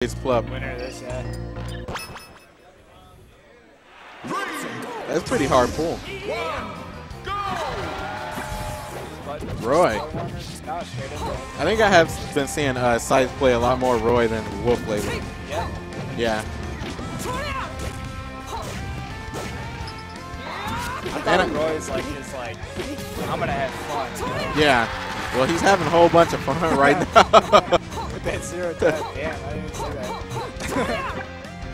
It's club. Winner of this, yeah. That's pretty hard pull. Roy. I think I have been seeing Scythe play a lot more Roy than Wolf lately. Yeah. Yeah. I thought Roy's like his I'm gonna have fun. Yeah. Well, he's having a whole bunch of fun right now. With that 0-10, damn, I didn't see that.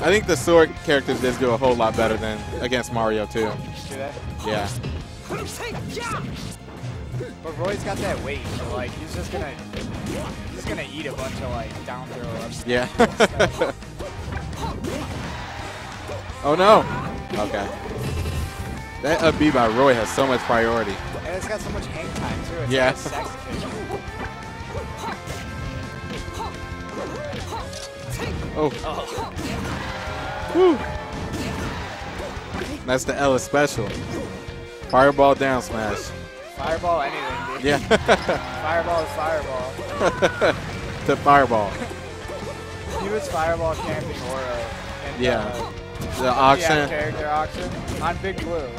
I think the sword characters did do a whole lot better than against Mario too. See that? Yeah. But Roy's got that weight, so he's just gonna eat a bunch of down throw ups. Yeah. Oh no. Okay. That up B by Roy has so much priority. And it's got so much hang time too. It's yeah. Like a sex kick. Oh. Woo. That's the Ellis special. Fireball down smash. Fireball anything, dude. Yeah. Fireball is fireball. The fireball. He was fireball camping Oro. And, yeah. The auction. Yeah, character auction on Big Blue.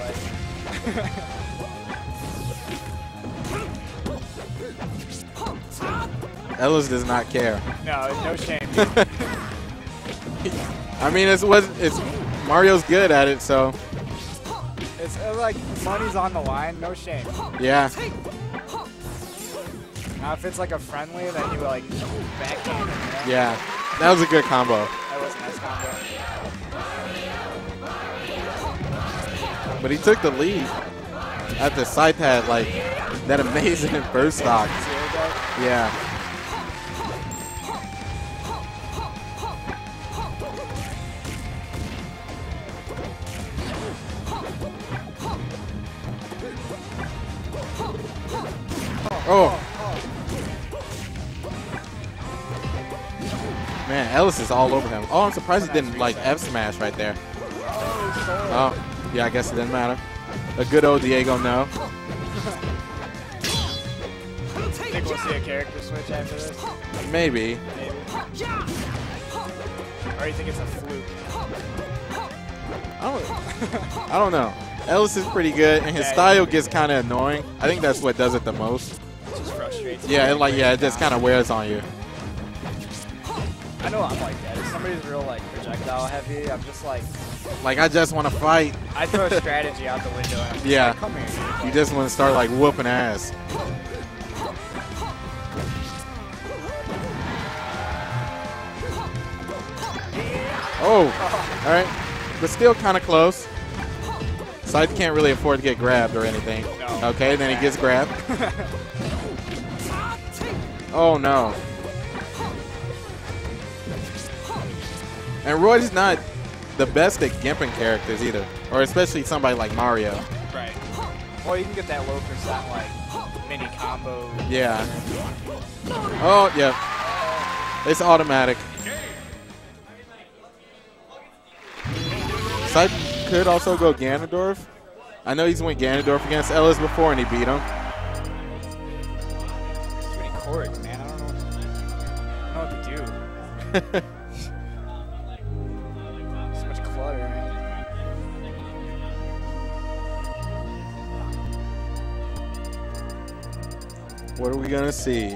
Ellis does not care. No shame. I mean, it's Mario's good at it, so. It's like money's on the line, no shame. Yeah. Now if it's like a friendly, then you backhand it. You know? Yeah, that was a good combo. That was a nice combo. But he took the lead after Scythe had that amazing burst stock. Yeah. Oh. Man, Ellis is all over him. Oh, I'm surprised he didn't F smash right there. Oh, yeah, I guess it didn't matter. A good old Diego no. Think we'll see a character switch after this? Maybe. Or you think it's a fluke? I don't know. Ellis is pretty good, and his style gets kind of annoying. I think that's what does it the most. It just frustrates Yeah, you. it just kind of wears on you. I know I'm like that. If somebody's real projectile heavy, I'm just I just want to fight. I throw strategy out the window. And I'm just yeah. come here. You just want to start whooping ass. Oh, all right, but still kind of close. Scythe can't really afford to get grabbed or anything. No. Okay, then he gets grabbed. Oh no. And Roy's not the best at gimping characters either, or especially somebody like Mario. Right. Well, you can get that low percent mini combo. Yeah. Oh yeah. It's automatic. Scythe could also go Ganondorf. I know he's went Ganondorf against Ellis before and he beat him. Too many chords, man. I don't know what to do. So much clutter, man. What are we gonna see?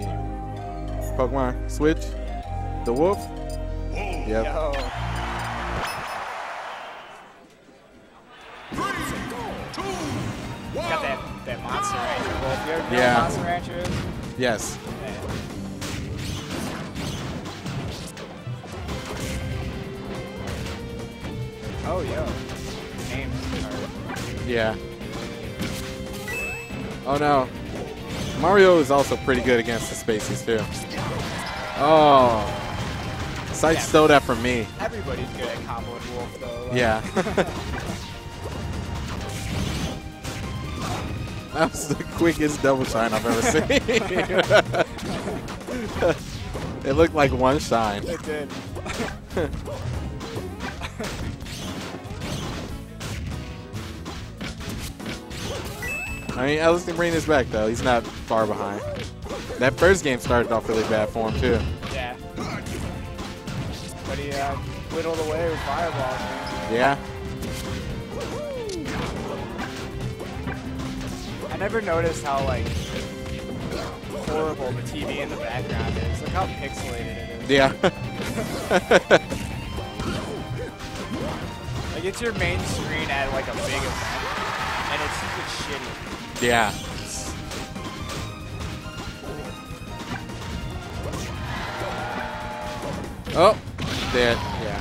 Pokemon switch? The wolf? Yep. Yo. Got that Monster Rancher wolf. You ever know what Monster Rancher is? Yes. Yeah. Oh, yo. Names are... Yeah. Oh no. Mario is also pretty good against the spaces too. Oh. Scythe stole that from me. Everybody's good at comboing wolf though. Yeah. That was the quickest double shine I've ever seen. It looked like one shine. It did. I mean, Ellis can bring this back, though. He's not far behind. That first game started off really bad for him, too. Yeah. but he whittled away with fireballs, man. Yeah. I never noticed how, like, horrible the TV in the background is. Look how pixelated it is. Yeah. Like, it's your main screen at, like, a big event, and it's shitty. Yeah. Oh, dead. Yeah.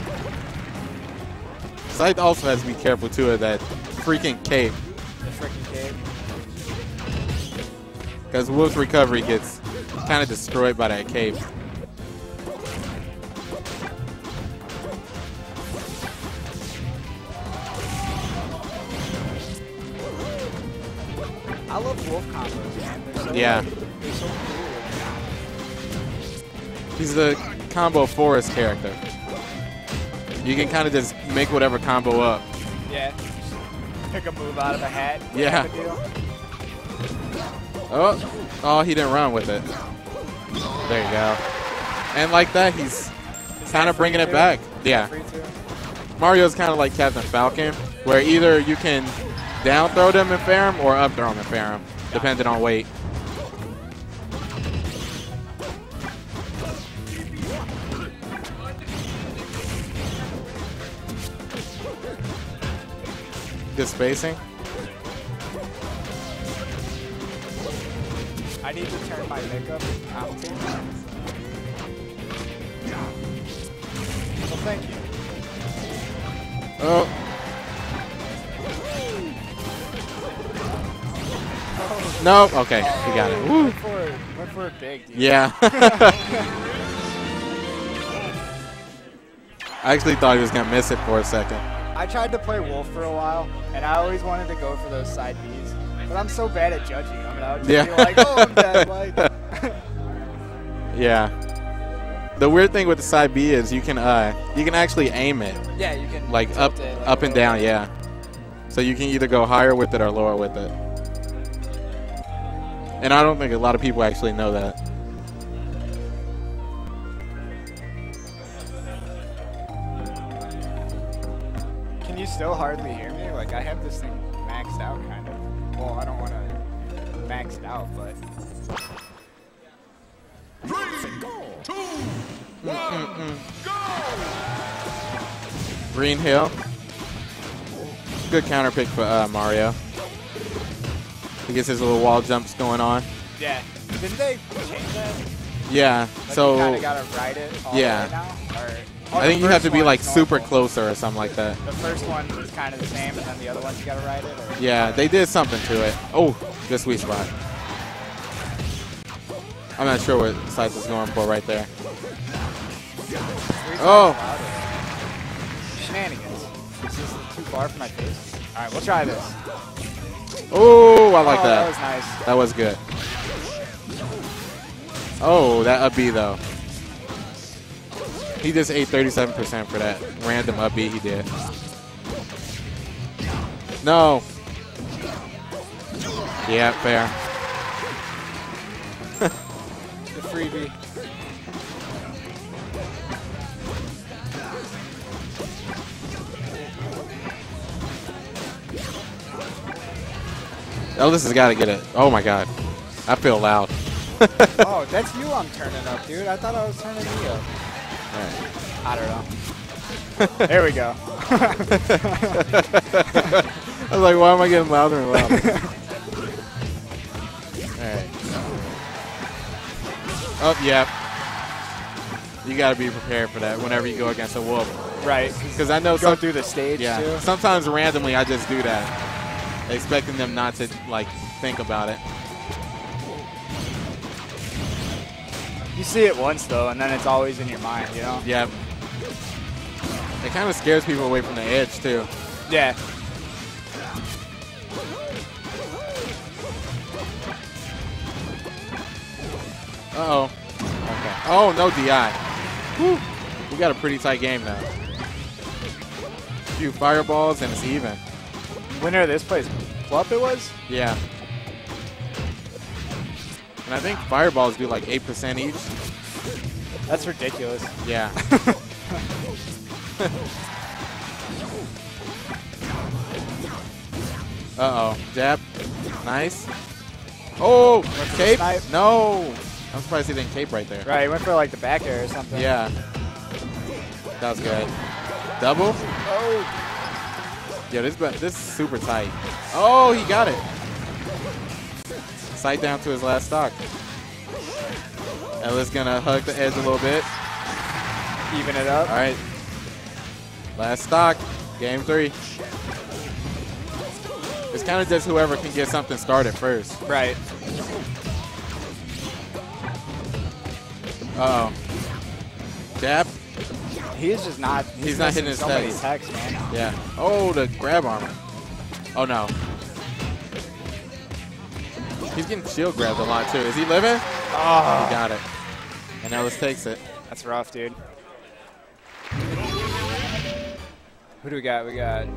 Scythe also has to be careful, too, of that freaking cape. The freaking cape. Because Wolf's recovery gets kind of destroyed by that cape. I love Wolf combos, man. They're so, Yeah. like, they're so cool. He's the combo forest character. You can kind of just make whatever combo up. Yeah. Just pick a move out of a hat. Yeah. Type of deal. Oh, he didn't run with it. There you go. And like that, he's kind of bringing it back. Yeah. Mario's kind of like Captain Falcon, where either you can down throw them and fair him or up throw them and fair him, depending on weight. Good spacing. I need to turn my mic up and commentate. Well, thank you. Oh. No. Okay, he got it. Woo. Went for a big, dude. Yeah. I actually thought he was going to miss it for a second. I tried to play Wolf for a while, and I always wanted to go for those side Bs. But I'm so bad at judging them, and I would just be like, oh, I'm dead. Like. Yeah. The weird thing with the side B is you can actually aim it. Yeah, you can like up it, like up and down, yeah. So you can either go higher with it or lower with it. And I don't think a lot of people actually know that. Can you still hardly hear me? Like, I have this thing maxed out, kind of. Well, I don't want to max it out, but... 3, 2, 1, go! Green Hill. Good counter pick for Mario. He gets his little wall jumps going on. Yeah. Didn't they change that? Yeah. Like So you kind of gotta ride it all yeah. the way now? Or, I think you have to be like super normal. closer or something like that. The first one was kind of the same, and then the other ones you gotta ride it? Or Yeah, they did something to it. Oh, good sweet spot. I'm not sure what Scythe was going for right there. Oh. Shenanigans. This is too far from my face. All right, we'll try this. Oh, I like that. That was nice. That was good. Oh, that up B though. He just ate 37% for that random up B he did. No. Yeah, fair. The freebie. Ellis has got to get it. Oh my God. I feel loud. Oh, that's you I'm turning up, dude. I thought I was turning you up. All right. I don't know. There we go. I was like, why am I getting louder and louder? Alright. Oh, yeah. You got to be prepared for that whenever you go against a wolf. Right. Because I know Go through the stage, yeah, too. sometimes randomly I just do that, expecting them not to, like, think about it. You see it once, though, and then it's always in your mind, you know? Yeah. It kind of scares people away from the edge, too. Yeah. Uh-oh. Okay. Oh, no DI. Whew. We got a pretty tight game now. A few fireballs, and it's even. Winner of this place, Flup it was? Yeah. And I think fireballs do like 8% each. That's ridiculous. Yeah. Uh-oh. Jab. Nice. Oh, cape? No. I'm surprised he didn't cape right there. Right, he went for like the back air or something. Yeah. That was good. Double? Oh. Yo, this is super tight. Oh, he got it. Scythe down to his last stock. Ellis gonna hug the edge a little bit. Even it up. All right. Last stock. Game 3. It's kind of just whoever can get something started first. Right. Uh-oh. Jab. He is just not. He's not hitting his so many text. techs, man. Yeah. Oh, the grab armor. Oh, no. He's getting shield grabbed a lot, too. Is he living? Oh. He got it. And Ellis takes it. That's rough, dude. Who do we got? We got